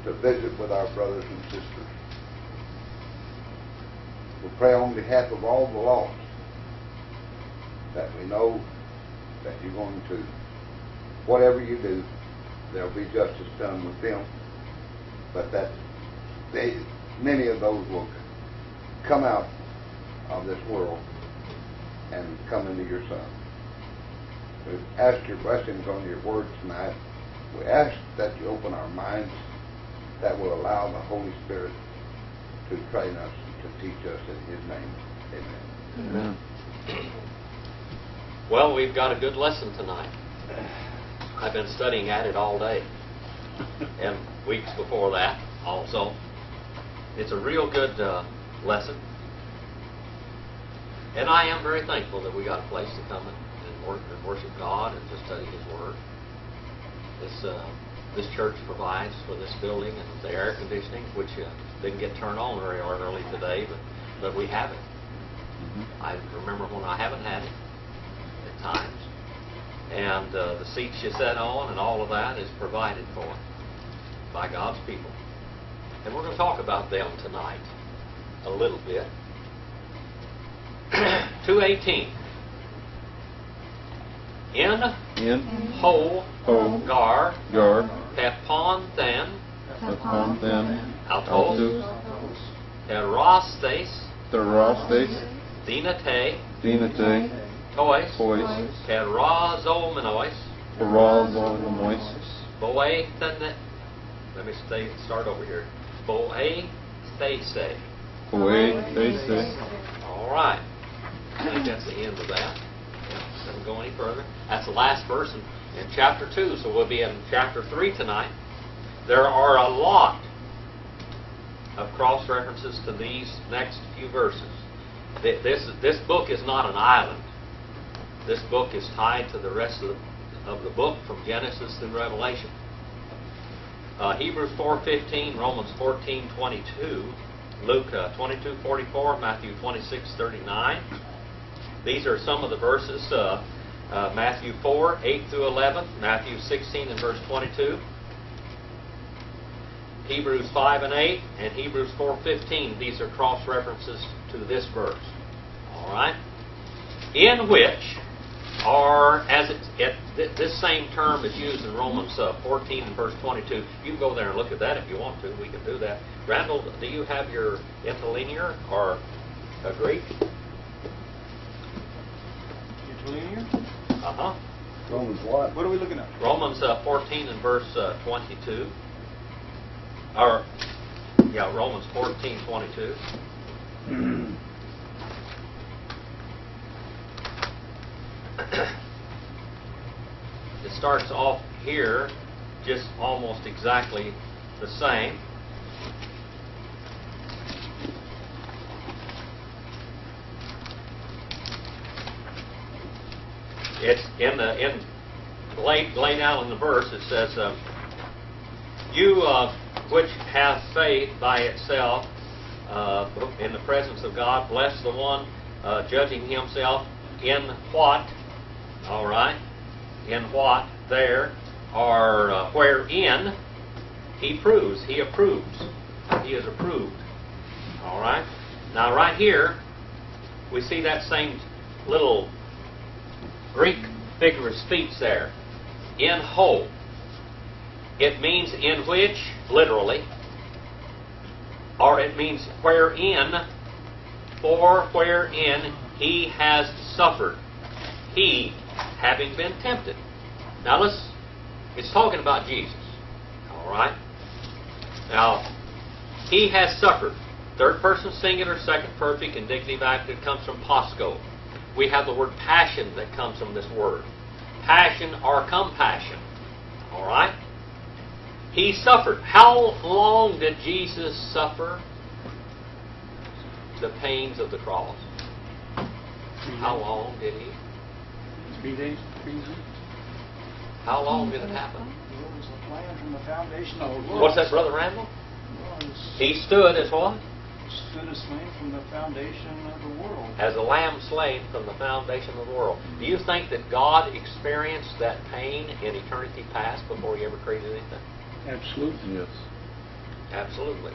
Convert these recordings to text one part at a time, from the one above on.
to visit with our brothers and sisters. We pray on behalf of all the lost, that we know that you're going to, whatever you do, there'll be justice done with them, but that many of those will come out of this world and come into your Son. We ask your blessings on your word tonight. We ask that you open our minds that will allow the Holy Spirit to train us, to teach us in His name. Amen. Amen. Well, we've got a good lesson tonight. I've been studying at it all day and weeks before that also. It's a real good lesson. And I am very thankful that we got a place to come and worship God and to study His Word. This church provides for this building and the air conditioning, which didn't get turned on very early today, but we have it. Mm-hmm. I remember when I haven't had it at times. And the seats you sit on and all of that is provided for by God's people. And we're going to talk about them tonight a little bit. 2:18. In ho gar pepon then autos erastes dinate tois kerazomenois boethan. Let me start over here. Boethese. All right. I think that's the end of that. Doesn't go any further. That's the last verse in chapter 2, so we'll be in chapter 3 tonight. There are a lot of cross-references to these next few verses. This book is not an island. This book is tied to the rest of the book from Genesis through Revelation. Hebrews 4:15, Romans 14:22, Luke 22:44, Matthew 26:39. These are some of the verses. Matthew 4:8 through 11, Matthew 16 and verse 22, Hebrews 5 and 8, and Hebrews 4:15. These are cross references to this verse. All right, in which are, as this same term is used in Romans 14 and verse 22. You can go there and look at that if you want to. We can do that. Randall, do you have your interlinear or a Greek? Interlinear? Uh-huh. Romans what? What are we looking at? Romans 14 and verse 22. Romans 14:22. It starts off here just almost exactly the same. It's laid out in the verse. It says, "You which have faith by itself in the presence of God, bless the one judging himself in what." All right, in what there are wherein he proves, he approves, he is approved. All right. Now right here we see that same little Greek figure of speech there. In ho. It means in which, literally, or it means wherein, for wherein he has suffered. He, having been tempted. Now it's talking about Jesus. All right? Now, he has suffered. Third person singular, second perfect, indicative active comes from pasco. We have the word passion that comes from this word. Passion or compassion. All right? He suffered. How long did Jesus suffer the pains of the cross? How long did he? 3 days. 3 days. How long did it happen? It was a plan from the foundation of the world. What's that, Brother Randall? He stood as what? Stood as slain from the foundation of the world. As a lamb slain from the foundation of the world. Do you think that God experienced that pain in eternity past before He ever created anything? Absolutely. Yes. Absolutely.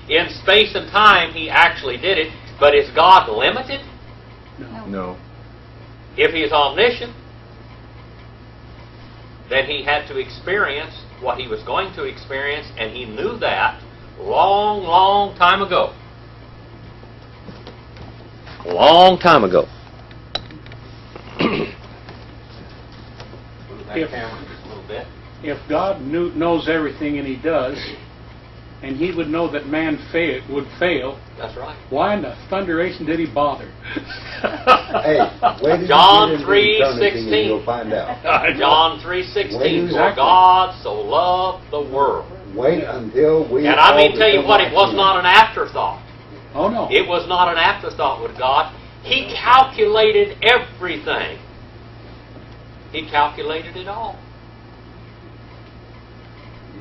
In space and time, He actually did it, but is God limited? No. If He is omniscient, then He had to experience what He was going to experience, and He knew that long, long time ago. Long time ago. Move that If- camera just a little bit. If God knows everything, and He does, and He would know that man would fail, That's right. why in the thunderation did He bother? Hey, wait till John you get into eternity 3:16. and you'll find out. John 3:16. For Exactly. God so loved the world. Wait until we. And I all mean, tell you become what, like it was Him. not an afterthought. Oh no. It was not an afterthought with God. He calculated everything. He calculated it all.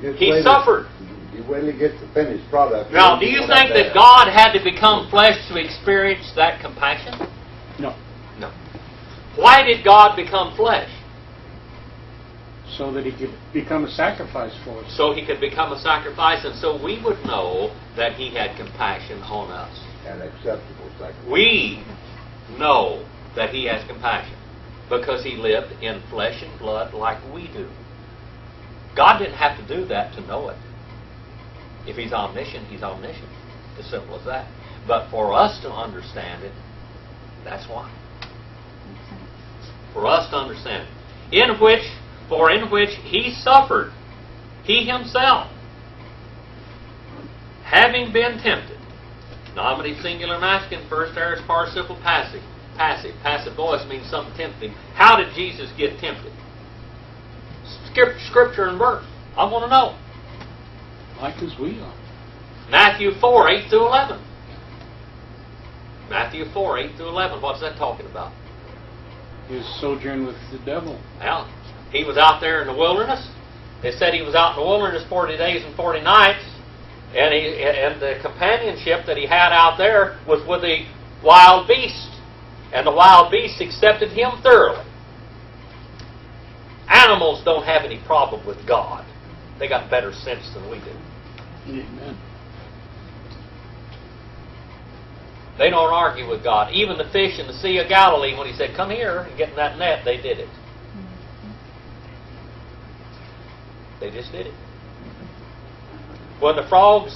You just He wait suffered. You wait till you get the finished product. Now, do you think that God had to become flesh to experience that compassion? No. No. Why did God become flesh? So that He could become a sacrifice for us. So He could become a sacrifice, and so we would know that He had compassion on us. An acceptable sacrifice. We know that He has compassion because He lived in flesh and blood like we do. God didn't have to do that to know it. If He's omniscient, He's omniscient. As simple as that. But for us to understand it, that's why. For us to understand it. In which He suffered, He Himself, having been tempted. Nominative singular masculine, first aorist participle passive. Passive voice means something tempting. How did Jesus get tempted? Scripture and verse. I want to know. Like as we are. Matthew 4, 8 through 11. Matthew 4, 8 through 11. What's that talking about? His sojourn with the devil. Well, He was out there in the wilderness. They said He was out in the wilderness 40 days and 40 nights. And the companionship that He had out there was with the wild beasts. And the wild beasts accepted Him thoroughly. Animals don't have any problem with God. They got better sense than we do. Amen. They don't argue with God. Even the fish in the Sea of Galilee, when He said, "Come here and get in that net," they did it. They just did it. When the frogs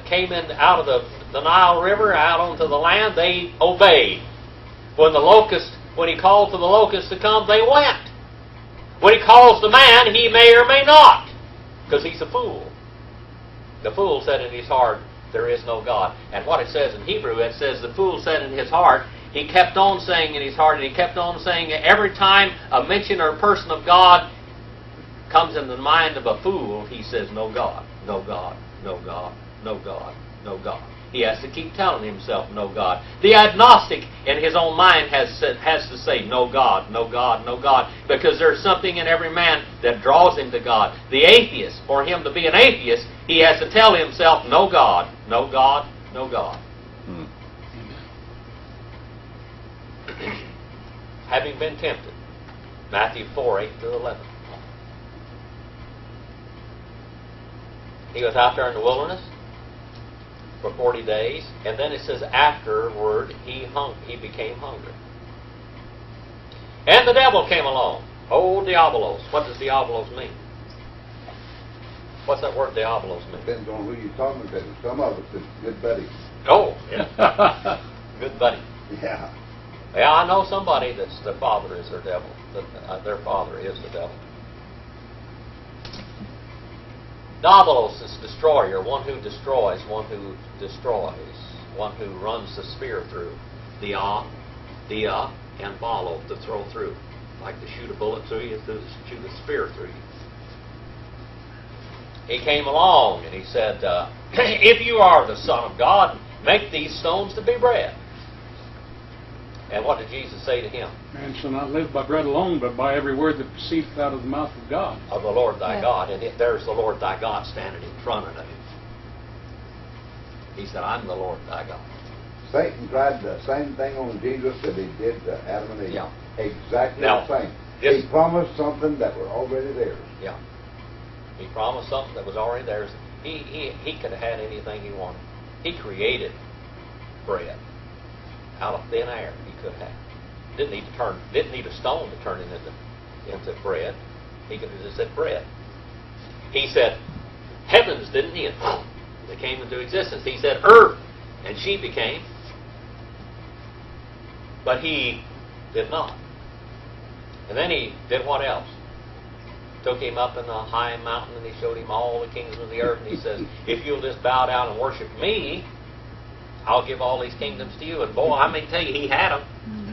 came in out of the Nile River, out onto the land, they obeyed. When He called for the locusts to come, they went. When He calls the man, he may or may not, because he's a fool. The fool said in his heart, "There is no God." And what it says in Hebrew, it says the fool said in his heart. He kept on saying in his heart, and he kept on saying it. Every time a mention or a person of God comes in the mind of a fool, he says, "No God, no God, no God, no God, no God." He has to keep telling himself, "No God." The agnostic in his own mind has to say, "No God, no God, no God," because there's something in every man that draws him to God. The atheist, for him to be an atheist, he has to tell himself, "No God, no God, no God." Having been tempted. Matthew 4, 8 through 11. He was out there in the wilderness for 40 days, and then it says afterward he became hungry. And the devil came along. Oh, diabolos. What does diabolos mean? What's that word diabolos mean? Depends on who you're talking to. Some of us is good buddies. Oh, yeah. Good buddy. Yeah. Yeah, I know somebody that's their father is their devil. Their father is the devil. Diabolos is destroyer, one who destroys, one who runs the spear through. Dia, and balo, to throw through. Like to shoot a bullet through you, to shoot a spear through you. He came along and he said, "If you are the Son of God, make these stones to be bread." And what did Jesus say to him? Man shall not live by bread alone, but by every word that proceedeth out of the mouth of God. Of the Lord thy God. And there's the Lord thy God standing in front of him. He said, "I'm the Lord thy God." Satan tried the same thing on Jesus that he did to Adam and Eve. Yeah. Exactly Now, the same. this- He promised something that was already theirs. Yeah. He promised something that was already theirs. He could have had anything he wanted. He created bread out of thin air. He could have. Didn't need a stone to turn it into bread. He could have just said bread. He said heavens, didn't he? And they came into existence. He said earth, and she became. But he did not. And then he did what else? Took him up in a high mountain and he showed him all the kingdoms of the earth. And he says, if you'll just bow down and worship me, I'll give all these kingdoms to you. And boy, I may tell you, he had them.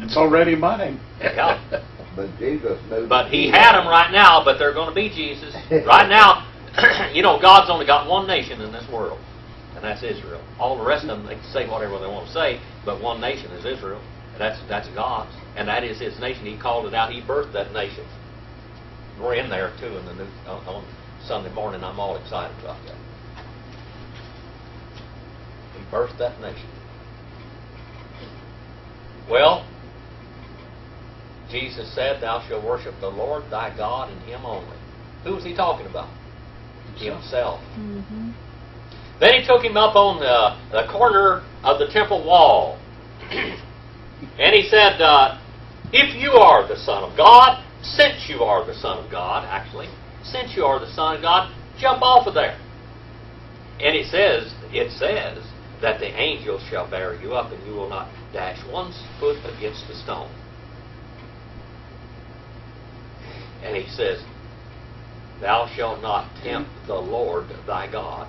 It's already mine. Yeah. But Jesus knew. But he had them right now, but they're going to be Jesus. Right now, God's only got one nation in this world, and that's Israel. All the rest of them, they can say whatever they want to say, but one nation is Israel. And that's God's, and that is His nation. He called it out. He birthed that nation. We're in there too on Sunday morning. I'm all excited about that. He birthed that nation. Well, Jesus said, "Thou shalt worship the Lord thy God, and Him only." Who was He talking about? Himself. Mm-hmm. Then He took him up on the corner of the temple wall. And He said, if you are the Son of God, since you are the Son of God, since you are the Son of God, jump off of there. And it says that the angels shall bear you up, and you will not dash one foot against the stone. And He says, thou shalt not tempt the Lord thy God.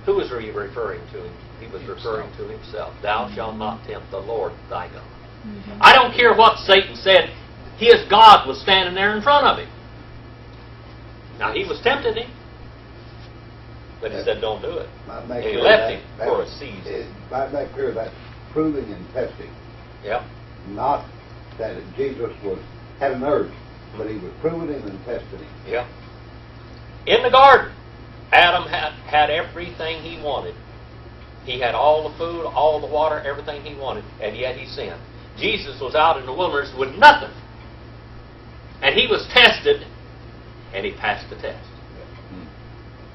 Who is He referring to? He was referring to Himself. Thou shalt not tempt the Lord thy God. Mm-hmm. I don't care what Satan said. His God was standing there in front of him. Now, he was tempting him. But he said, don't do it. And he left him for a season. It might make clear that's proving and testing. Yep. Not that Jesus had an urge, but He was proving him and testing him. Yep. In the garden, Adam had everything he wanted. He had all the food, all the water, everything he wanted, and yet he sinned. Jesus was out in the wilderness with nothing. And He was tested, and He passed the test.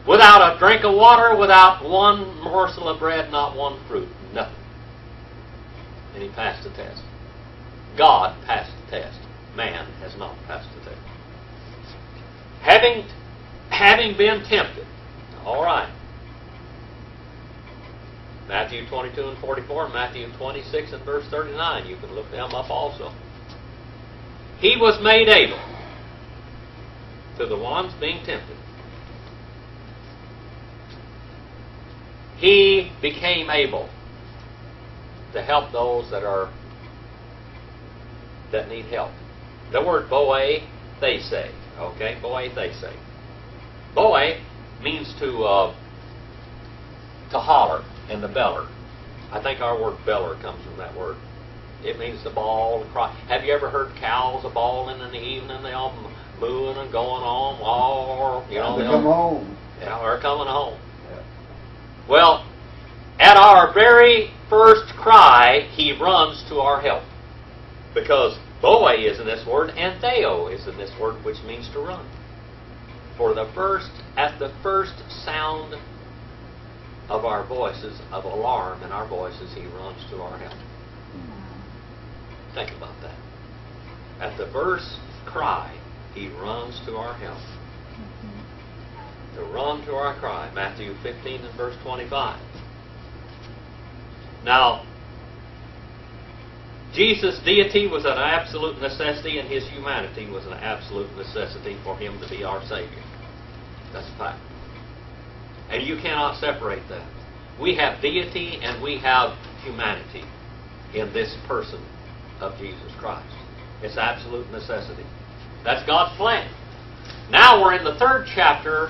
Without a drink of water, without one morsel of bread, not one fruit, nothing. And He passed the test. God passed the test. Man has not passed the test. Having been tempted. All right. Matthew 22 and 44, and Matthew 26 and verse 39. You can look them up also. He was made able to the ones being tempted. He became able to help those that need help. The word boe, they say. Okay, boe, they say. Boe means to holler and the beller. I think our word beller comes from that word. It means to bawl and cry. Have you ever heard cows a bawling in the evening? They all mooing and going on, or They come home. Yeah, they're coming home. Yeah. Well, at our very first cry, He runs to our help, because boe is in this word and theo is in this word, which means to run. At the first sound of our voices, of alarm in our voices, He runs to our help. Think about that. At the first cry, He runs to our help. To run to our cry. Matthew 15 and verse 25. Now, Jesus' deity was an absolute necessity, and His humanity was an absolute necessity for Him to be our Savior. That's a fact. And you cannot separate that. We have deity and we have humanity in this person of Jesus Christ. It's absolute necessity. That's God's plan. Now we're in the 3rd chapter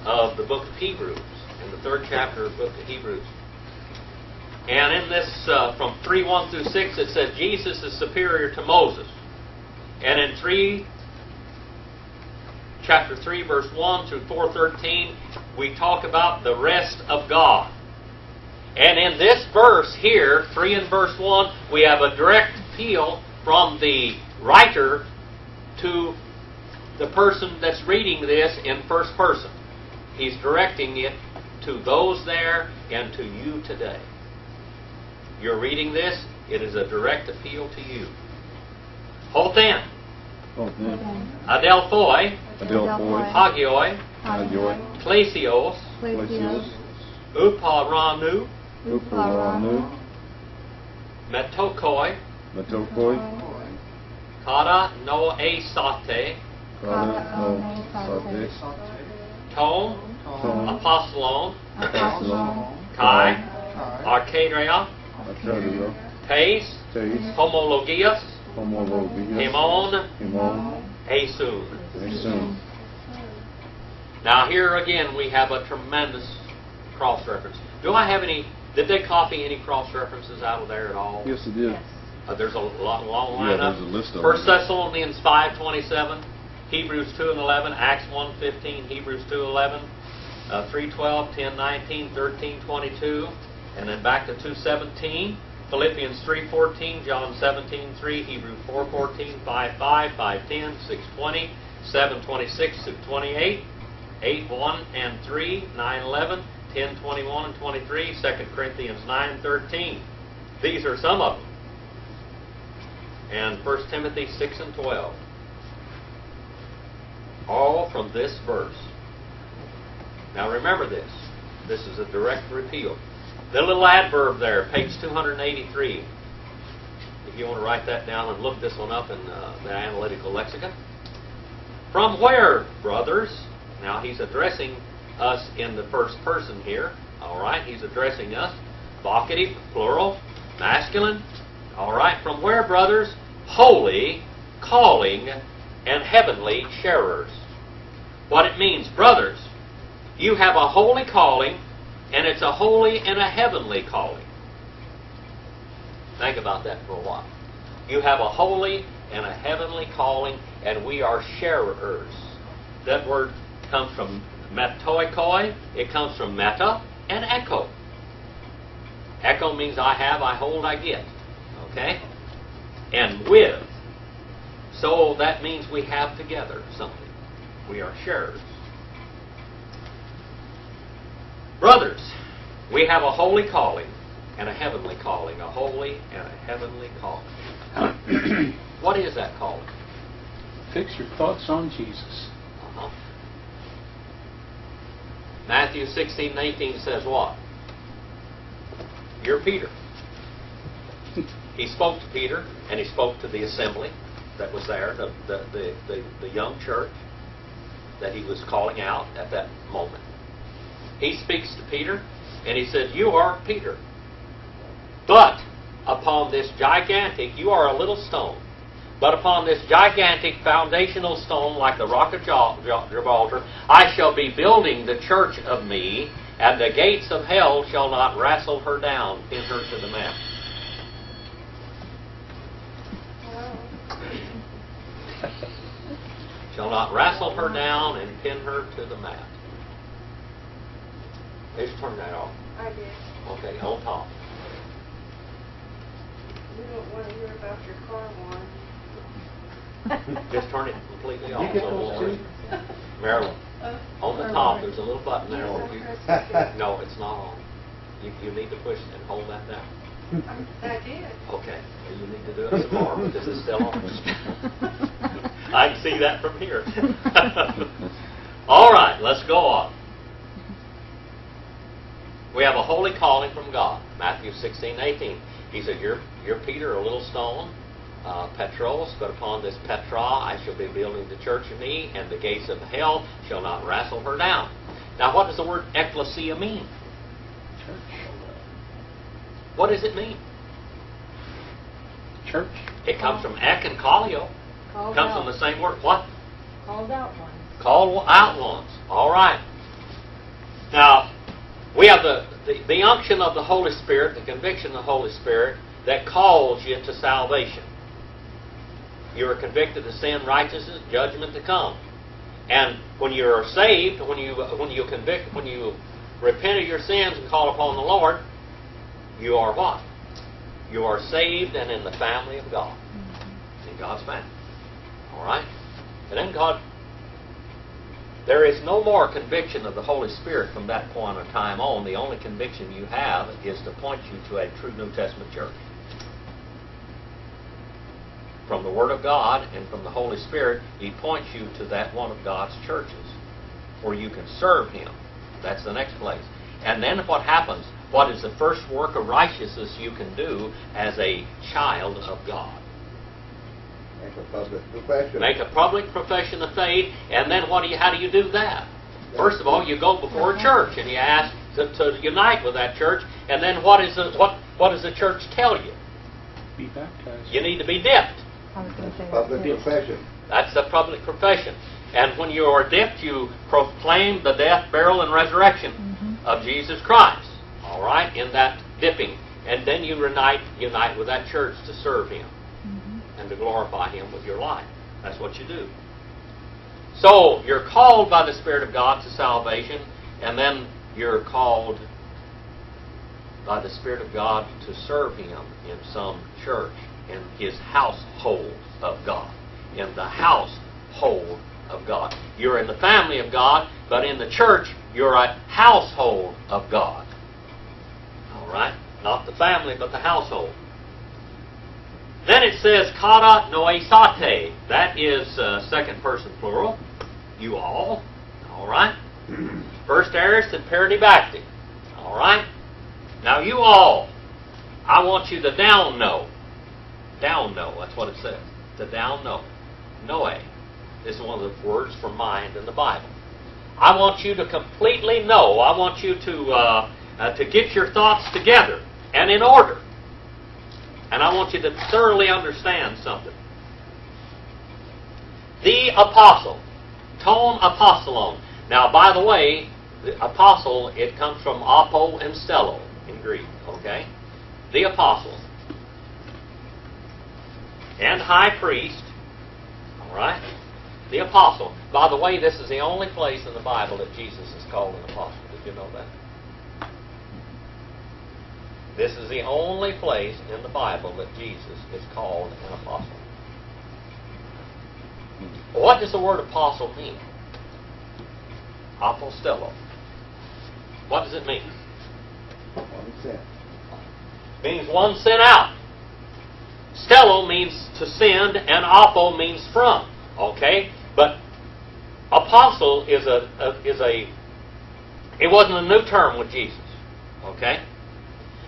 of the book of Hebrews. In the 3rd chapter of the book of Hebrews. And in this, from 3:1 through 6, it says Jesus is superior to Moses. And in chapter 3, verse 1 through 4:13, we talk about the rest of God. And in this verse here, 3 and verse 1, we have a direct appeal from the writer to the person that's reading this in first person. He's directing it to those there and to you today. You're reading this, it is a direct appeal to you. Hoten, Adelphoi, Hagioi, Klesios, Uparanu, Metokoi, Kara no Asate, Tom, Apostolon, Kai, Arcadria, Teis, Homologius, Himon, Asun. Now here again we have a tremendous cross-reference. Do I have any, did they copy any cross-references out of there at all? Yes, it did. There's a long Yeah, lineup. there's a list of 1 them. Thessalonians 5:27, Hebrews 2:11, Acts 1:15, Hebrews 2:11, 3:12, 10:19, 13:22, and then back to 2:17, Philippians 3:14, John 17:3, Hebrews 4:14, 5:5, 5:10, 6:20, 7:26 to 28, 8:1 and 3, 9:11, 10:21 and 23, 2 Corinthians 9:13. These are some of them. And 1 Timothy 6 and 12. All from this verse. Now remember this. This is a direct repeal. The little adverb there, page 283. If you want to write that down and look this one up in the analytical lexicon. From where, brothers? Now he's addressing us in the first person here. All right, he's addressing us. Vocative, plural, masculine. All right, from where, brothers? Holy, calling, and heavenly sharers. What it means, brothers, you have a holy calling, and it's a holy and a heavenly calling. Think about that for a while. You have a holy and a heavenly calling, and we are sharers. That word comes from metoikoi, it comes from meta and echo. Echo means I have, I hold, I get. Okay? And with. So that means we have together something. We are sharers. Brothers, we have a holy calling and a heavenly calling. A holy and a heavenly calling. What is that calling? Fix your thoughts on Jesus. Uh-huh. Matthew 16:18 says what? You're Peter. He spoke to Peter, and he spoke to the assembly that was there, the young church that he was calling out at that moment. He speaks to Peter, and he says, you are Peter. But upon this gigantic, you are a little stone, but upon this gigantic foundational stone, like the rock of Gibraltar, I shall be building the church of me, and the gates of hell shall not wrestle her down, pin her to the mat. Shall not wrestle her down and pin her to the mat. Let's turn that off. I did. Okay, on top. We don't want to hear about your car one. Just turn it completely off. You get so it those won't too? work. Marilyn, on the top there's a little button there. No, it's not on. You need to push it and hold that down. I did. Okay, well, you need to do it some more because it's still on. I can see that from here. All right, let's go on. We have a holy calling from God. Matthew 16:18. He said, you're Peter, a little stone, Petros, but upon this Petra I shall be building the church of me, and the gates of hell shall not wrestle her down. Now, what does the word ecclesia mean? Church. What does it mean? Church. It comes from ek and kalio. Called Comes out. from the same word. What? Called out ones. Called out ones. All right. Now, we have the unction of the Holy Spirit, the conviction of the Holy Spirit that calls you to salvation. You are convicted of sin, righteousness, judgment to come. And when you are saved, when you repent of your sins and call upon the Lord, you are what? You are saved and in the family of God. In God's family. All right? And then God There is no more conviction of the Holy Spirit from that point of time on. The only conviction you have is to point you to a true New Testament church. From the Word of God and from the Holy Spirit, He points you to that one of God's churches where you can serve Him. That's the next place. And then what happens? What is the first work of righteousness you can do as a child of God? Make a public profession. Make a public profession of faith, and then how do you do that? First of all, you go before a church and you ask to unite with that church, and then what does the church tell you? Be baptized. You need to be dipped. I was going to say Public that. profession. That's the public profession. And when you are dipped, you proclaim the death, burial, and resurrection of Jesus Christ. All right, in that dipping, and then you unite with that church to serve Him and to glorify Him with your life. That's what you do. So you're called by the Spirit of God to salvation, and then you're called by the Spirit of God to serve Him in some church, in His household of God. In the household of God. You're in the family of God, but in the church, you're a household of God. All right? Not the family, but the household. Then it says, kata noesate. That is second person plural. You all. All right? First aorist and peridibactic. All right? Now you all, I want you to down know. Down know. That's what it says. To down know. Noe. This is one of the words for mind in the Bible. I want you to completely know. I want you to get your thoughts together and in order. And I want you to thoroughly understand something. The apostle. Ton apostolon. Now, by the way, the apostle, it comes from apo and stello in Greek. Okay? The apostle. And high priest. All right? The apostle. By the way, this is the only place in the Bible that Jesus is called an apostle. Did you know that? This is the only place in the Bible that Jesus is called an apostle. What does the word apostle mean? Apostello. What does it mean? 1 cent. Means one sent out. Stello means to send, and apo means from. Okay? But apostle is it wasn't a new term with Jesus. Okay?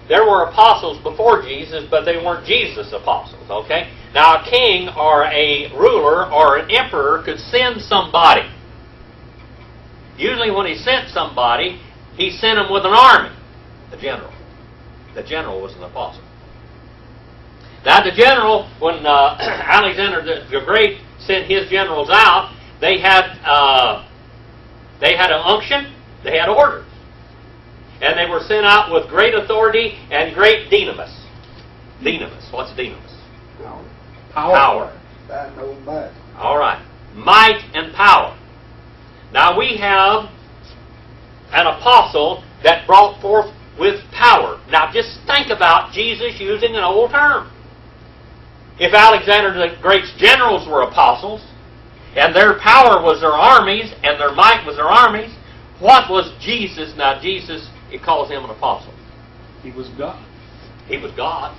There were apostles before Jesus, but they weren't Jesus' apostles. Okay? Now, a king or a ruler or an emperor could send somebody. Usually when he sent somebody, he sent them with an army. The general. The general was an apostle. Now, the general, when Alexander the Great sent his generals out, they had an unction, they had orders. And they were sent out with great authority and great dynamis. Dynamis. What's dynamis? Power. I know that. All right. Might and power. Now we have an apostle that brought forth with power. Now just think about Jesus using an old term. If Alexander the Great's generals were apostles, and their power was their armies, and their might was their armies, what was Jesus? Now Jesus, it calls him an apostle. He was God. He was God.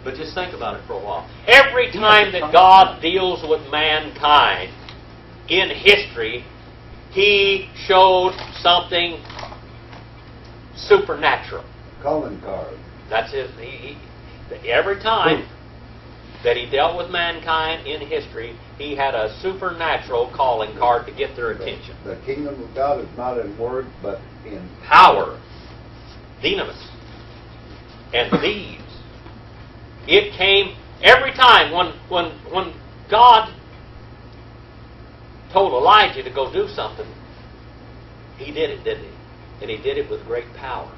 But just think about it for a while. Every time that God deals with mankind in history, He showed something supernatural. Calling card. That's it. Every time that He dealt with mankind in history, He had a supernatural calling card to get their attention. The kingdom of God is not in word, but in Power. Dynamis. And thieves. It came every time when God told Elijah to go do something, he did it, didn't he? And he did it with great power.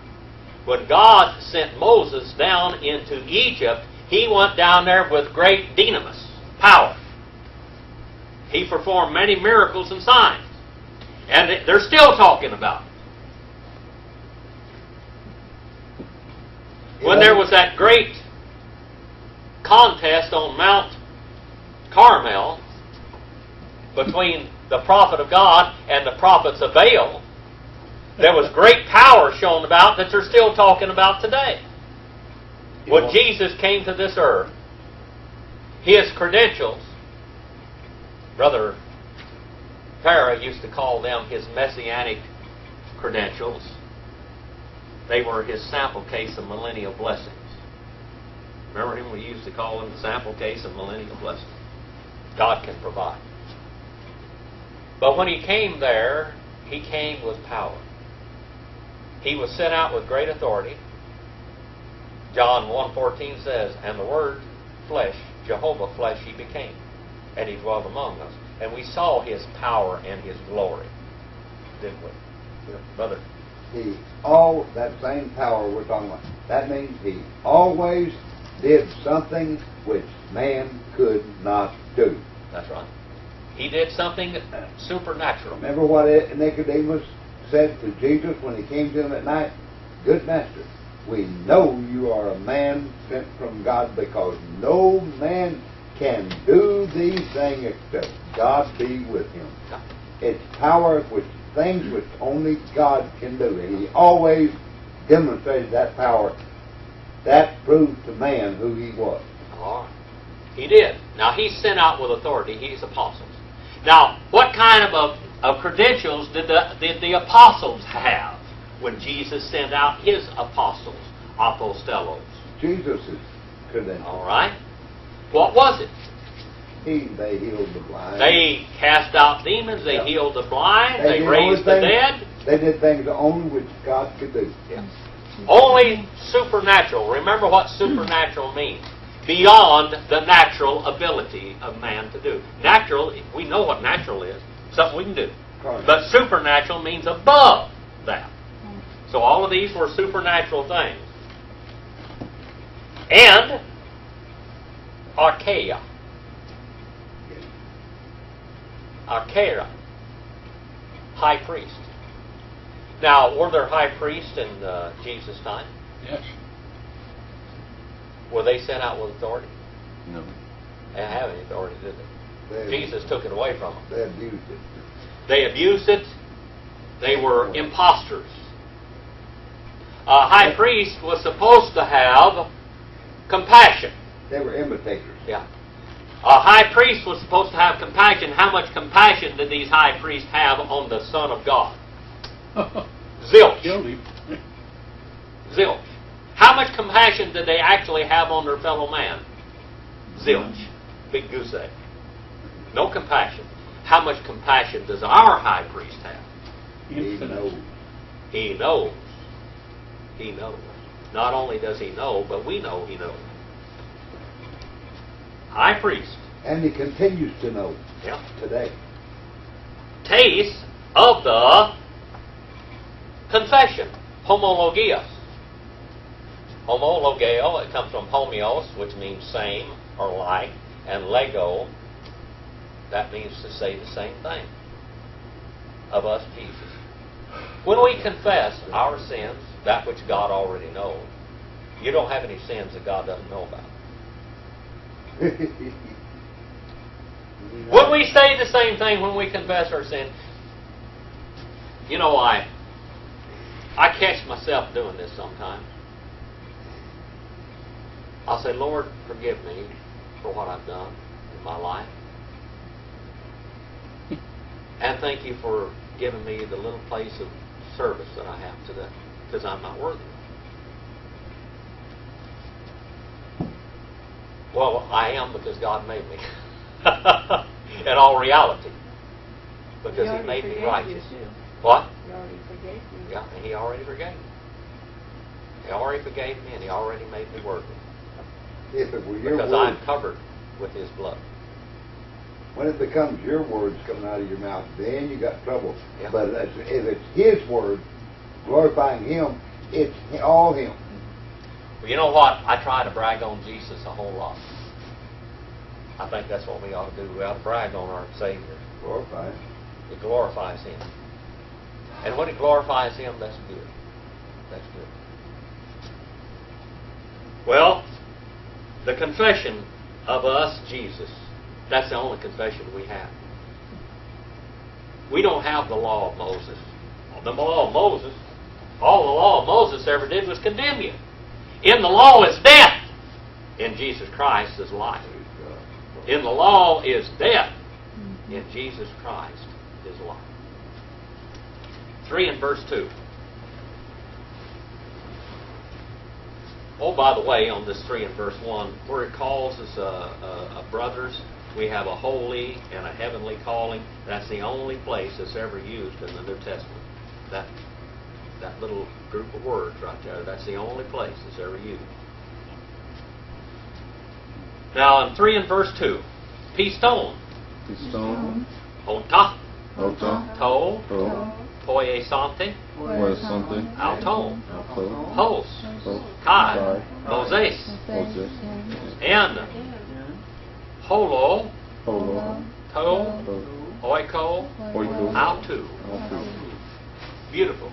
When God sent Moses down into Egypt, he went down there with great dynamis, power. He performed many miracles and signs. And they're still talking about it. When there was that great contest on Mount Carmel between the prophet of God and the prophets of Baal, there was great power shown about that they're still talking about today. When Jesus came to this earth, His credentials, Brother Para used to call them His messianic credentials. They were His sample case of millennial blessings. Remember him? We used to call him the sample case of millennial blessings. God can provide. But when He came there, He came with power. He was sent out with great authority. John 1:14 says, "And the Word, flesh, Jehovah flesh, He became, and He dwelt among us. And we saw His power and His glory." Didn't we? Yeah. Brother? That same power we're talking about, that means He always did something which man could not do. That's right. He did something supernatural. Remember what Nicodemus said to Jesus when He came to Him at night? "Good Master, we know you are a man sent from God, because no man can do these things except God be with him." It's power which things which only God can do. And He always demonstrated that power. That proved to man who He was. All right. He did. Now, He's sent out with authority. He's apostles. Now, what kind of credentials did the apostles have when Jesus sent out His apostles, apostellos? Jesus' credentials. All right. What was it? They healed the blind. They cast out demons. They healed the blind. They did raised the only dead. They did things only which God could do. Yeah. Only supernatural. Remember what supernatural means. Beyond the natural ability of man to do. Natural, we know what natural is. Something we can do. Correct. But supernatural means above that. So all of these were supernatural things. And archaea. Archaea. High priest. Now, were there high priests in Jesus' time? Yes. Were they sent out with authority? No. They didn't have any authority, did they? Jesus took it away from them. They abused it. They abused it. They were imposters. A high priest was supposed to have compassion. They were imitators. Yeah. A high priest was supposed to have compassion. How much compassion did these high priests have on the Son of God? Zilch. Killed him. Zilch. How much compassion did they actually have on their fellow man? Zilch. Big goose egg. No compassion. How much compassion does our high priest have? He knows. He knows. He knows. Not only does He know, but we know He knows. High priest. And He continues to know today. Taste of the confession. Homologios. Homologeo, it comes from homeos, which means same or like, and lego, that means to say the same thing of us, Jesus. When we confess our sins, that which God already knows, you don't have any sins that God doesn't know about. When we say the same thing when we confess our sin, you know, I catch myself doing this sometimes. I'll say, "Lord, forgive me for what I've done in my life. And thank you for giving me the little place of service that I have today, because I'm not worthy." Well, I am, because God made me. In all reality. Because He made me righteous. What? He already forgave you. Yeah, and He already forgave me. He already forgave me, and He already made me worthy. If it were your Because words, I'm covered with His blood. when it becomes your words coming out of your mouth, then you got trouble. Yeah. But if it's His word, glorifying Him, it's all Him. Well, you know what? I try to brag on Jesus a whole lot. I think that's what we ought to do. We ought to brag on our Savior. Glorify Him. It glorifies Him. And when it glorifies Him, that's good. That's good. Well, the confession of us, Jesus, that's the only confession we have. We don't have the law of Moses. The law of Moses, all the law of Moses ever did was condemn you. In the law is death. In Jesus Christ is life. In the law is death. In Jesus Christ is life. 3 and verse 2. Oh, by the way, on this 3 and verse 1, where it calls us brothers, we have a holy and a heavenly calling. That's the only place it's ever used in the New Testament. That little group of words right there, that's the only place it's ever used. Now, in 3 and verse 2, piston, Piston, ota, Ota, to, To, poiesante, Poisante, auton, Auto, hos, Hos, kai, Kai, moses, Moses, en, holo, Holo, to, To, oiko, Oiko, autu. Autu. Beautiful.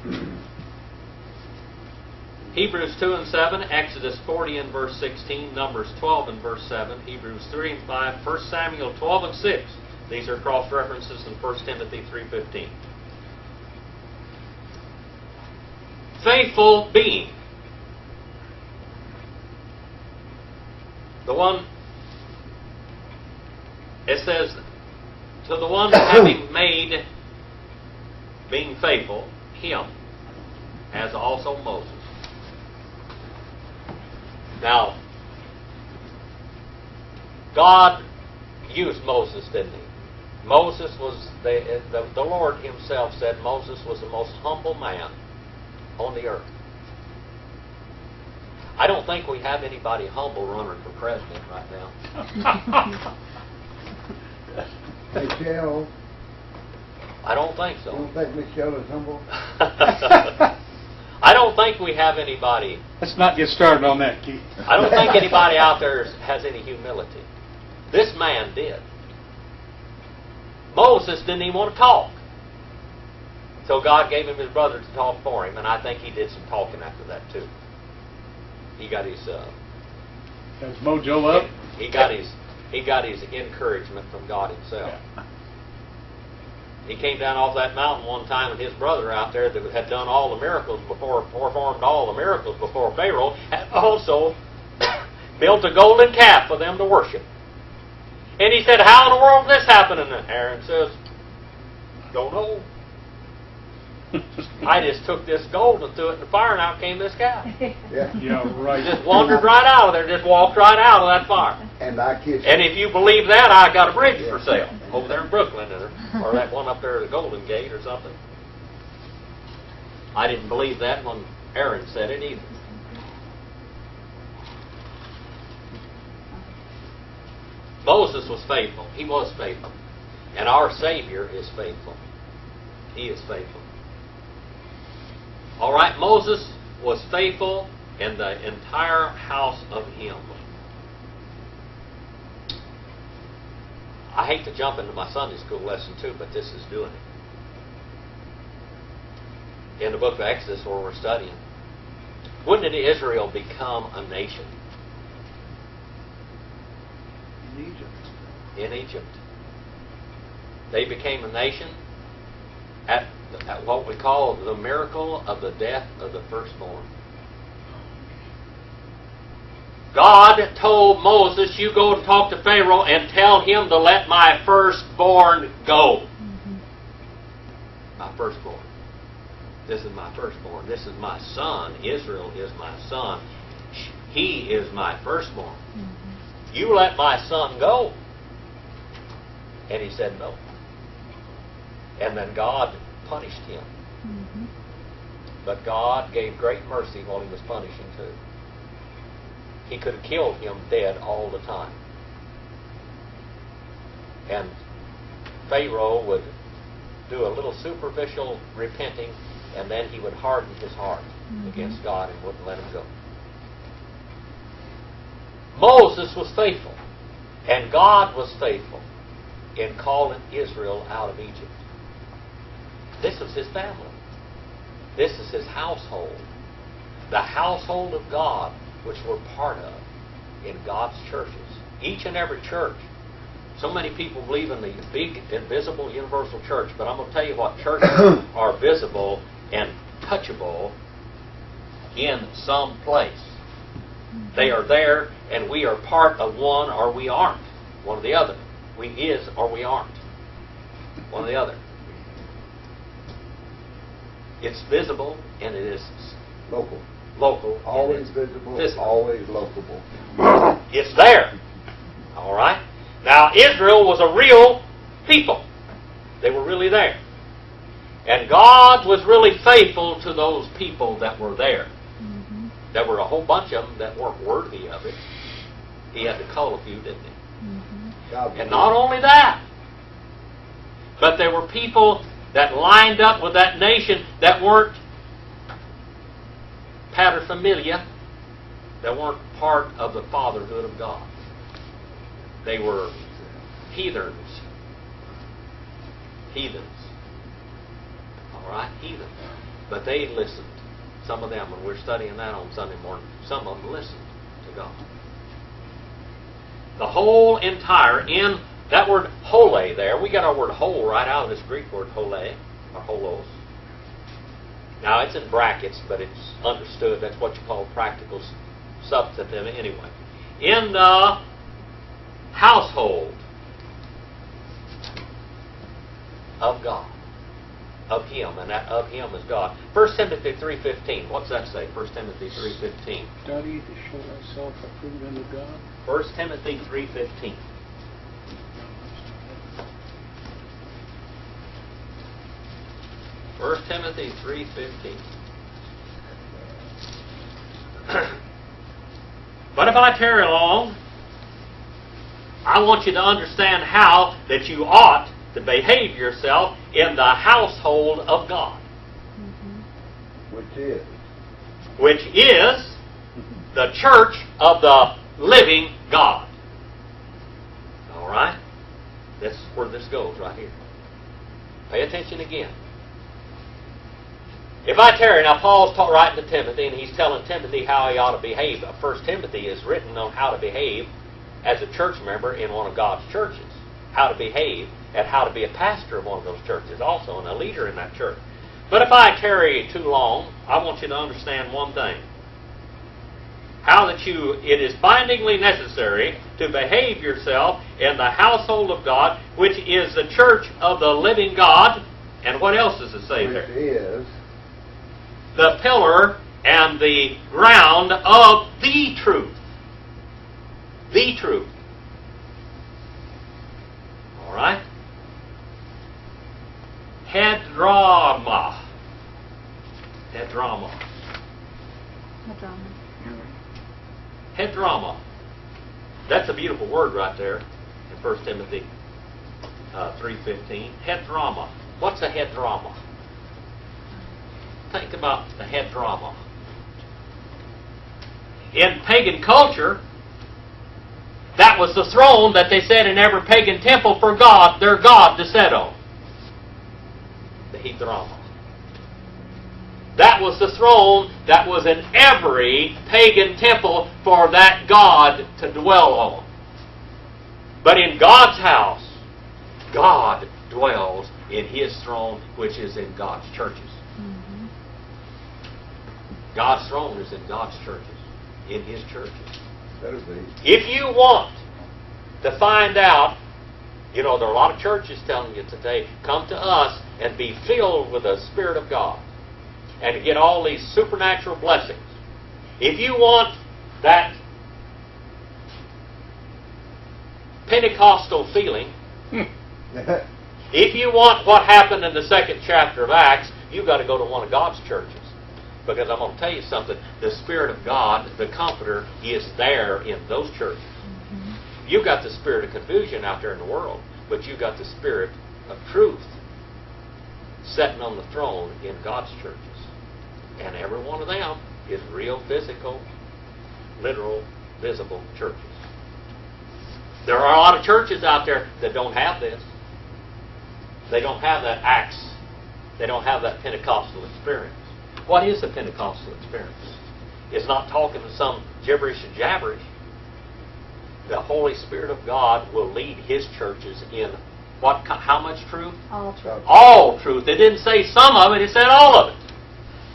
Hebrews 2 and 7, Exodus 40 and verse 16, Numbers 12 and verse 7, Hebrews 3 and 5, 1 Samuel 12 and 6. These are cross-references in 1 Timothy 3:15. Faithful being. The one, it says, to the one having made, being faithful, him, as also Moses. Now, God used Moses, didn't he? Moses was, the Lord himself said Moses was the most humble man on the earth. I don't think we have anybody humble running for president right now. Michelle, I don't think you so. don't think Michelle is humble? I don't think we have anybody. Let's not get started on that, Keith. I don't think anybody out there has any humility. This man did. Moses didn't even want to talk. So God gave him his brother to talk for him, and I think he did some talking after that too. He got his Has mojo up? he got his encouragement from God himself. Yeah. He came down off that mountain one time, and his brother out there that had done all the miracles before, performed all the miracles before Pharaoh, had also built a golden calf for them to worship. And he said, "How in the world is this happening?" And Aaron says, "Don't know. I just took this gold and threw it in the fire, and out came this calf. Yeah. Yeah, right. Just wandered right out of there, just walked right out of that fire." And I kid you. And if you believe that, I got a bridge for sale over there in Brooklyn, or that one up there at the Golden Gate or something. I didn't believe that when Aaron said it either. Moses was faithful. He was faithful. And our Savior is faithful. He is faithful. All right, Moses was faithful in the entire house of him. I hate to jump into my Sunday school lesson too, but this is doing it. In the book of Exodus, where we're studying, when did Israel become a nation? In Egypt. In Egypt. They became a nation at what we call the miracle of the death of the firstborn. God told Moses, "You go and talk to Pharaoh and tell him to let my firstborn go." My firstborn. This is my firstborn. This is my son. Israel is my son. He is my firstborn. You let my son go. And he said no. And then God punished him. But God gave great mercy while he was punishing too. He could have killed him dead all the time. And Pharaoh would do a little superficial repenting, and then he would harden his heart against God and wouldn't let him go. Moses was faithful, and God was faithful in calling Israel out of Egypt. This was his family. This is his household. The household of God, which we're part of in God's churches. Each and every church So many people believe in the big, invisible, universal church, but I'm going to tell you what, churches are visible and touchable in some place. They are there, and we are part of one or we aren't. One or the other. We is or we aren't. One or the other. It's visible, and it is Local. local. Always and it's visible, physical. always local. It's there. All right? Now, Israel was a real people. They were really there. And God was really faithful to those people that were there. Mm-hmm. There were a whole bunch of them that weren't worthy of it. He had to cull a few, didn't he? Mm-hmm. God And not only that, but there were people that lined up with that nation that weren't paterfamilia, that weren't part of the fatherhood of God. They were heathens. Heathens. All right? Heathens. But they listened. Some of them, when we're studying that on Sunday morning, some of them listened to God. The whole entire, in that word hole there, we got our word whole right out of this Greek word hole, or holos. Now, it's in brackets, but it's understood. That's what you call practical substantive anyway. In the household of God, of Him, and that of Him is God. 1 Timothy 3:15. What's that say? 1 Timothy 3:15. Study to show thyself approved unto God. 1 Timothy 3:15. First Timothy 3:15. But if I tarry long, I want you to understand how that you ought to behave yourself in the household of God, which is the church of the living God. All right? That's where this goes right here. Pay attention again. If I tarry, now Paul's writing to Timothy, and he's telling Timothy how he ought to behave. 1 Timothy is written on how to behave as a church member in one of God's churches. How to behave and how to be a pastor of one of those churches also, and a leader in that church. But if I tarry too long, I want you to understand one thing. How that it is bindingly necessary to behave yourself in the household of God, which is the church of the living God. And what else does it say there? Which is the pillar and the ground of the truth. The truth. All right? Hedrama. Hedrama. Hedrama. That's a beautiful word right there in 1 Timothy 3:15. Hedrama. What's a hedrama? Think about the hedrama. In pagan culture, that was the throne that they said in every pagan temple for God, their God, to sit on. The hedrama. That was the throne that was in every pagan temple for that God to dwell on. But in God's house, God dwells in His throne, which is in God's churches. Mm-hmm. God's throne is in God's churches, in His churches. better be. If you want to find out, there are a lot of churches telling you today, come to us and be filled with the Spirit of God and to get all these supernatural blessings. If you want that Pentecostal feeling, if you want what happened in the 2nd chapter of Acts, you've got to go to one of God's churches. Because I'm going to tell you something, the Spirit of God, the Comforter, is there in those churches. Mm-hmm. You've got the spirit of confusion out there in the world, but you've got the Spirit of truth sitting on the throne in God's churches. And every one of them is real physical, literal, visible churches. There are a lot of churches out there that don't have this. They don't have that Acts. They don't have that Pentecostal experience. What is the Pentecostal experience? It's not talking to some gibberish and jabberish. the Holy Spirit of God will lead His churches in how much truth? All truth. All truth. It didn't say some of it, it said all of it.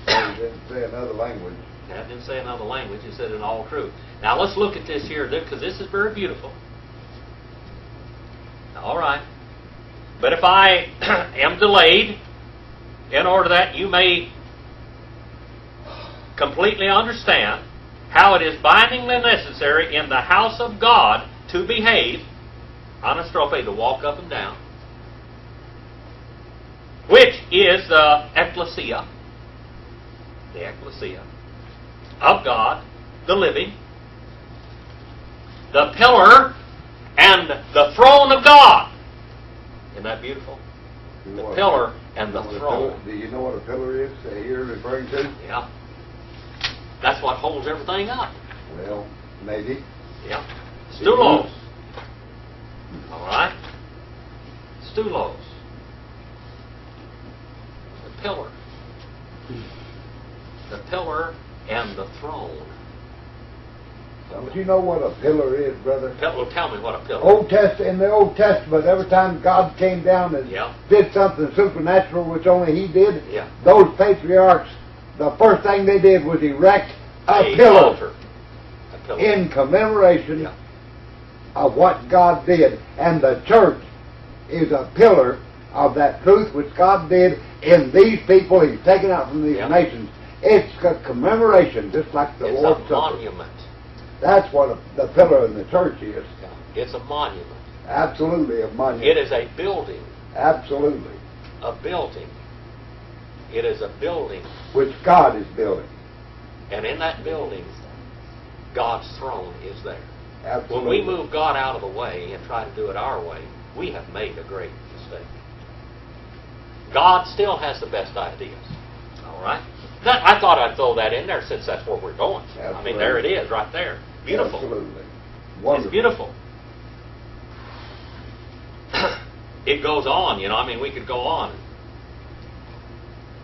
He didn't say another language. That didn't say another language, it said in all truth. Now let's look at this here, because this is very beautiful. All right. But if I am delayed, in order that you may completely understand how it is bindingly necessary in the house of God to behave, anastrophe, to walk up and down, which is the ecclesia of God, the living, the pillar and the throne of God. Isn't that beautiful? The pillar and the throne. Do you know what a pillar is that you're referring to? Yeah. That's what holds everything up. Well, maybe. Yeah. Stulos. All right. Stulos. The pillar. The pillar and the throne. Don't you know what a pillar is, brother? Well, tell me what a pillar In the Old Testament, every time God came down and Yeah. did something supernatural, which only He did, Yeah. those patriarchs, the first thing they did was erect a pillar altar. A pillar. in commemoration Yeah. of what God did. And the church is a pillar of that truth which God did in these people He's taken out from these Yeah. nations. It's a commemoration, just like the It's Lord's a Supper. monument. That's what the pillar in the church is. It's a monument. Absolutely a monument. It is a building. Absolutely. A building. It is a building. Which God is building. And in that building, God's throne is there. Absolutely. When we move God out of the way and try to do it our way, we have made a great mistake. God still has the best ideas. All right? I thought I'd throw that in there since that's where we're going. I mean, there it is, right there. Beautiful. Absolutely. Wonderful. It's beautiful. It goes on, I mean, we could go on.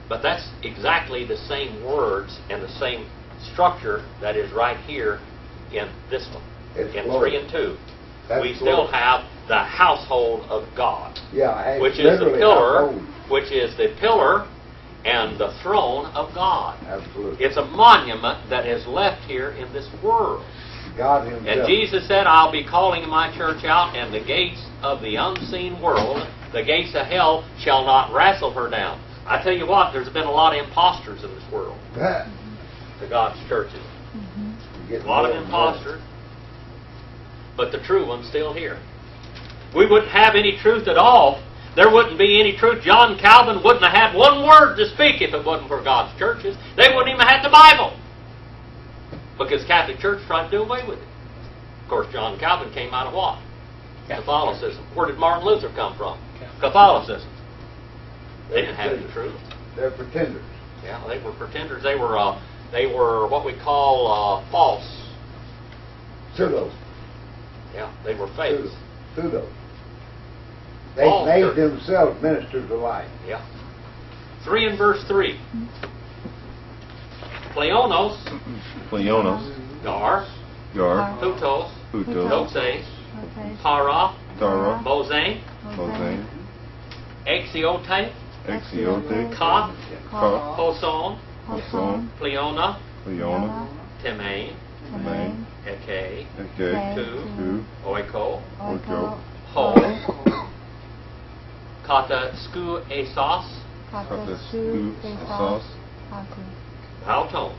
But that's exactly the same words and the same structure that is right here in this one. It's in glorious. 3 and 2. That's We still glorious. have the household of God, Yeah, which is the literally pillar, household. which is the pillar and the throne of God. Absolutely. It's a monument that is left here in this world. God Himself. And Jesus said, I'll be calling my church out, and the gates of the unseen world, the gates of hell, shall not wrestle her down. I tell you what, there's been a lot of imposters in this world, That, to God's churches. you get A lot of more and more. imposters, but the true one's still here. We wouldn't have any truth at all. There wouldn't be any truth. John Calvin wouldn't have had one word to speak if it wasn't for God's churches. They wouldn't even have had the Bible, because Catholic Church tried to do away with it. Of course, John Calvin came out of what? Catholicism. Where did Martin Luther come from? Catholicism. They didn't have any truth. They're pretenders. Yeah, they were pretenders. They were what we call false. Pseudos. Yeah, they were fakes. Pseudos. They False made church. themselves ministers of light. Yeah. 3 and verse 3. Pleonos, Pleonos, Gar, Gar, Hutos, Hutos, Doxe, Okay. Para, Tara, Bozane, Hosane, Exiote, Exiote, Ka, Ka, Hoson, Hoson, Pleona, Leona, Temain, Main, Eke, Eke, Tu, Oiko, Ocho, Ho, Kata Sku Esos, Kata, Sku, Asos, Auton.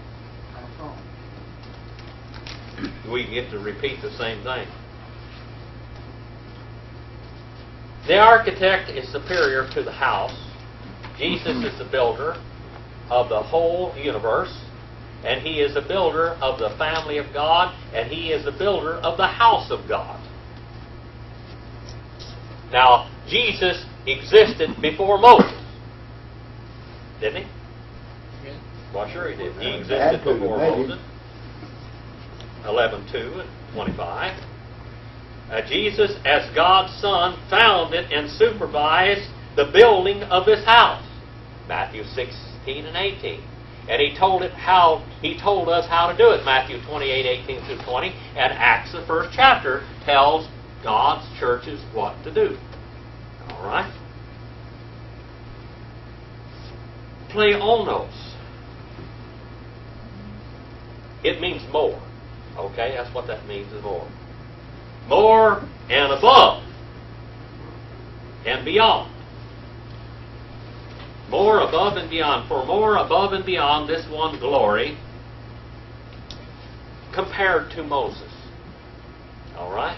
We get to repeat the same thing. The architect is superior to the house. Jesus is the builder of the whole universe, and He is the builder of the family of God, and He is the builder of the house of God. Now, Jesus existed before Moses, didn't He? Well, sure He did. He existed Had to, before maybe. Moses. 11:2 and 25. Jesus, as God's Son, founded and supervised the building of this house. Matthew 16 and 18. And He told us how to do it. Matthew 28:18 through 20, and Acts, the first chapter, tells God's churches what to do. All right? Pleonos. It means more. Okay, that's what that means, is more. More and above. And beyond. More above and beyond. For more above and beyond this one glory compared to Moses. All right?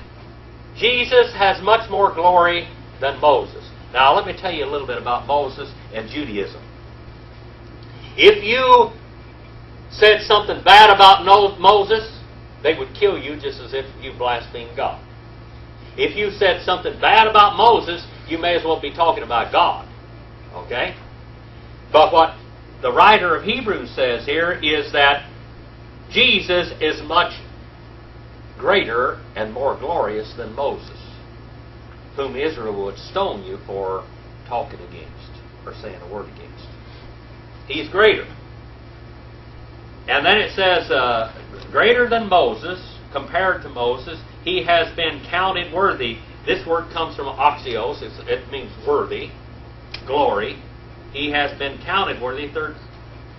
Jesus has much more glory than Moses. Now, let me tell you a little bit about Moses and Judaism. If you said something bad about Moses, they would kill you just as if you blasphemed God. If you said something bad about Moses, you may as well be talking about God. Okay? But what the writer of Hebrews says here is that Jesus is much greater and more glorious than Moses, whom Israel would stone you for talking against or saying a word against. He's greater. And then it says, greater than Moses, compared to Moses, he has been counted worthy. This word comes from axios. It means worthy, glory. He has been counted worthy, third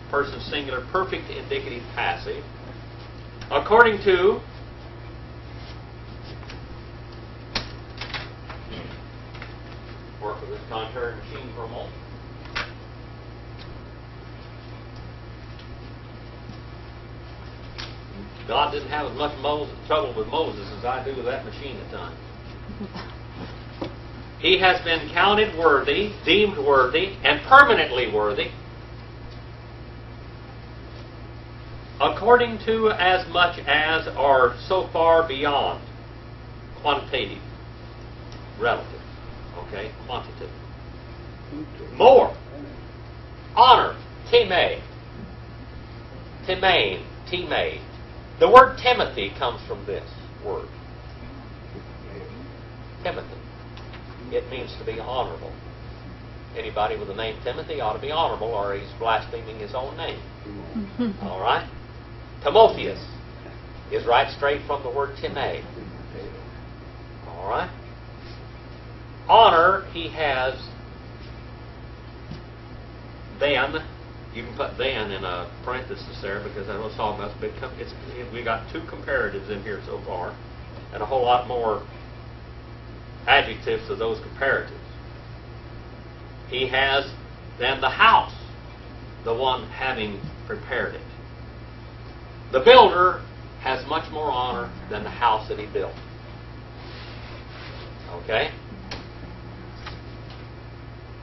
person singular, perfect indicative passive. According to work with this contrary machine for a moment. God didn't have as much trouble with Moses as I do with that machine at times. He has been counted worthy, deemed worthy, and permanently worthy, according to as much as or so far beyond, quantitative, relative, okay, quantitative. More, honor, timē, timē. The word Timothy comes from this word. Timothy. It means to be honorable. Anybody with the name Timothy ought to be honorable, or he's blaspheming his own name. All right? Timotheus is right straight from the word timē. All right? Honor, he has then. You can put then in a parenthesis there because I was talking about we got two comparatives in here so far, and a whole lot more adjectives to those comparatives. He has then the house, the one having prepared it. The builder has much more honor than the house that he built. Okay?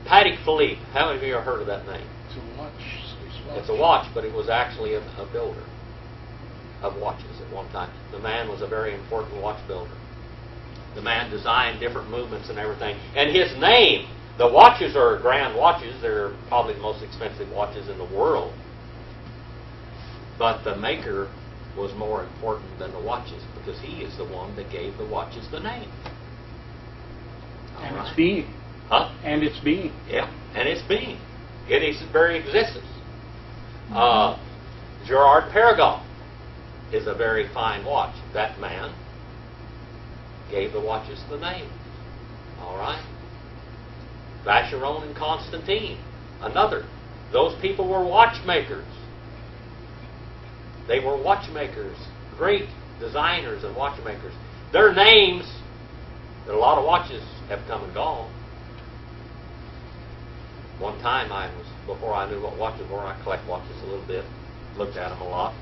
Patek Philippe. How many of you have heard of that name? It's a watch. It's a watch, but it was actually a builder of watches at one time. The man was a very important watch builder. The man designed different movements and everything. And his name, the watches are grand watches. They're probably the most expensive watches in the world. But the maker was more important than the watches because he is the one that gave the watches the name. And its being. Huh? And its being. Yeah, and its being. In its very existence. Gerard Paragon is a very fine watch. That man gave the watches the name. All right? Vacheron and Constantine, another. Those people were watchmakers. They were watchmakers, great designers and watchmakers. Their names, a lot of watches have come and gone. One time before I knew what watches were, I collect watches a little bit, looked at them a lot.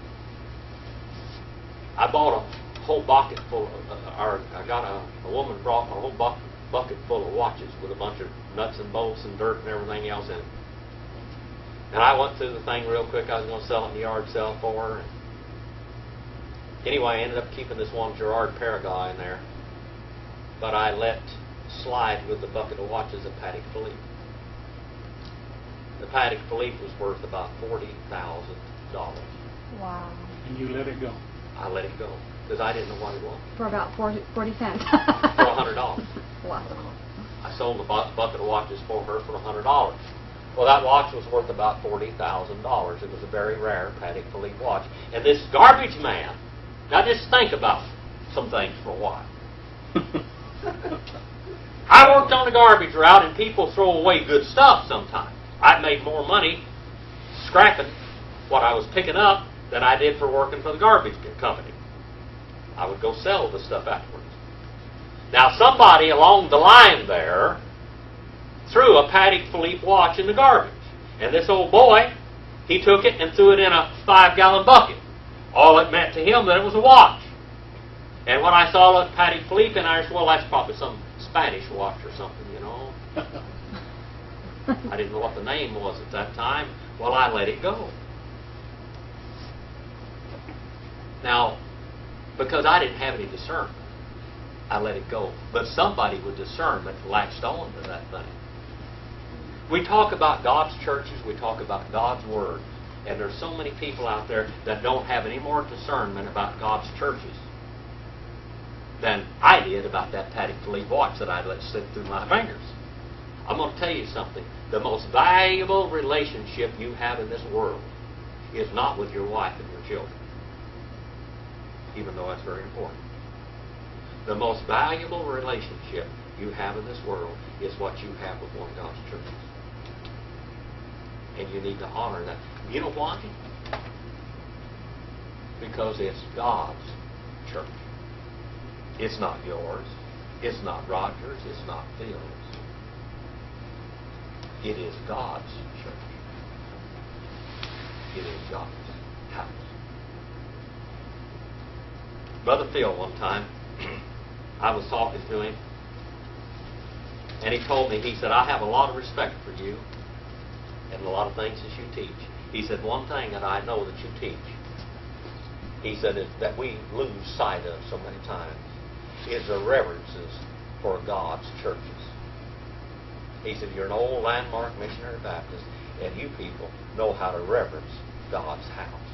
I bought a whole bucket full of, a woman brought a whole bucket full of watches with a bunch of nuts and bolts and dirt and everything else in it. And I went through the thing real quick. I was going to sell it in the yard sale for her. Anyway, I ended up keeping this one Gerard Paragon in there. But I let slide with the bucket of watches of Patek Philippe. The Patek Philippe was worth about $40,000. Wow. And you let it go. I let it go because I didn't know what it was. For about 40 cents. For $100. Wow. I sold the bucket of watches for her for $100. Well, that watch was worth about $40,000. It was a very rare Patek Philippe watch. And this garbage man, now just think about some things for a while. I worked on the garbage route, and people throw away good stuff sometimes. I made more money scrapping what I was picking up than I did for working for the garbage company. I would go sell the stuff afterwards. Now, somebody along the line there threw a Patek Philippe watch in the garbage. And this old boy, he took it and threw it in a 5-gallon bucket. All it meant to him that it was a watch. And when I saw a Patek Philippe, and I said, well, that's probably some Spanish watch or something, you know. I didn't know what the name was at that time. Well, I let it go. Now, because I didn't have any discernment, I let it go. But somebody with discernment latched on to that thing. We talk about God's churches, we talk about God's Word, and there's so many people out there that don't have any more discernment about God's churches than I did about that Patek Philippe watch that I let slip through my fingers. I'm going to tell you something. The most valuable relationship you have in this world is not with your wife and your children, even though that's very important. The most valuable relationship you have in this world is what you have with one of God's churches. And you need to honor that. You know why? Because it's God's church. It's not yours. It's not Roger's. It's not Phil's. It is God's church. It is God's house. Brother Phil, one time, I was talking to him, and he told me, he said, I have a lot of respect for you and a lot of things that you teach. He said, one thing that I know that you teach, he said, is that we lose sight of so many times, is the reverences for God's churches. He said, you're an old landmark missionary Baptist, and you people know how to reverence God's house.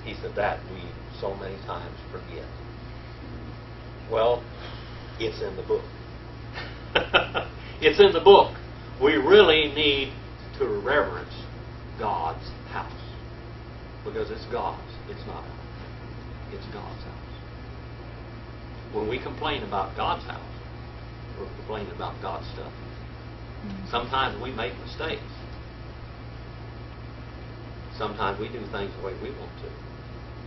He said, that we so many times forget. Well, it's in the book. It's in the book. We really need to reverence God's house. Because it's God's. It's not ours. It's God's house. When we complain about God's house, we're complaining about God's stuff. Sometimes we make mistakes. Sometimes we do things the way we want to.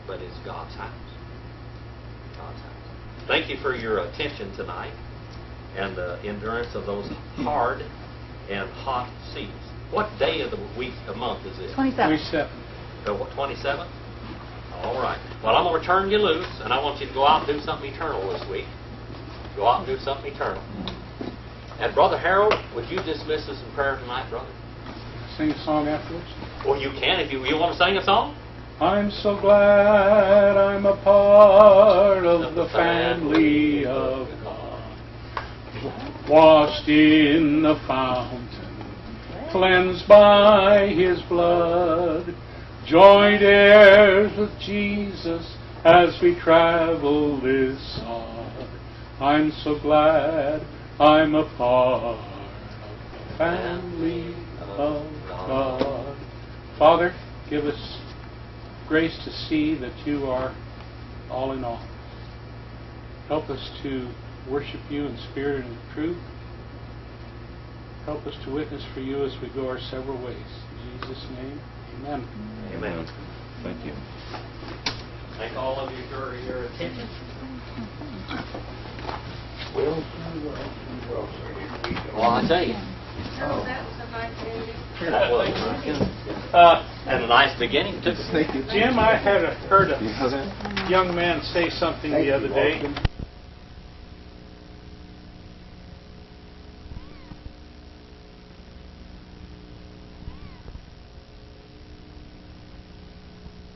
But it's God's house. God's house. Thank you for your attention tonight and the endurance of those hard and hot seas. What day of the week, a month is this? 27. 27. The 27th? All right. Well, I'm going to turn you loose, and I want you to go out and do something eternal this week. Go out and do something eternal. And Brother Harold, would you dismiss us in prayer tonight, brother? Sing a song afterwards? Well, you can if you want to sing a song. I'm so glad I'm a part of the family of God. Washed in the fountain, cleansed by His blood, joint heirs with Jesus as we travel this sod. I'm so glad I'm a part of the family of God. Father, give us grace to see that You are all in all. Help us to worship You in spirit and truth. Help us to witness for You as we go our several ways. In Jesus' name, amen. Amen. Thank you. Thank all of you for your attention. Well, Well, I tell you. Oh, that was a nice ending. That was. And a nice beginning, too. Jim, I heard a young man say something the other day.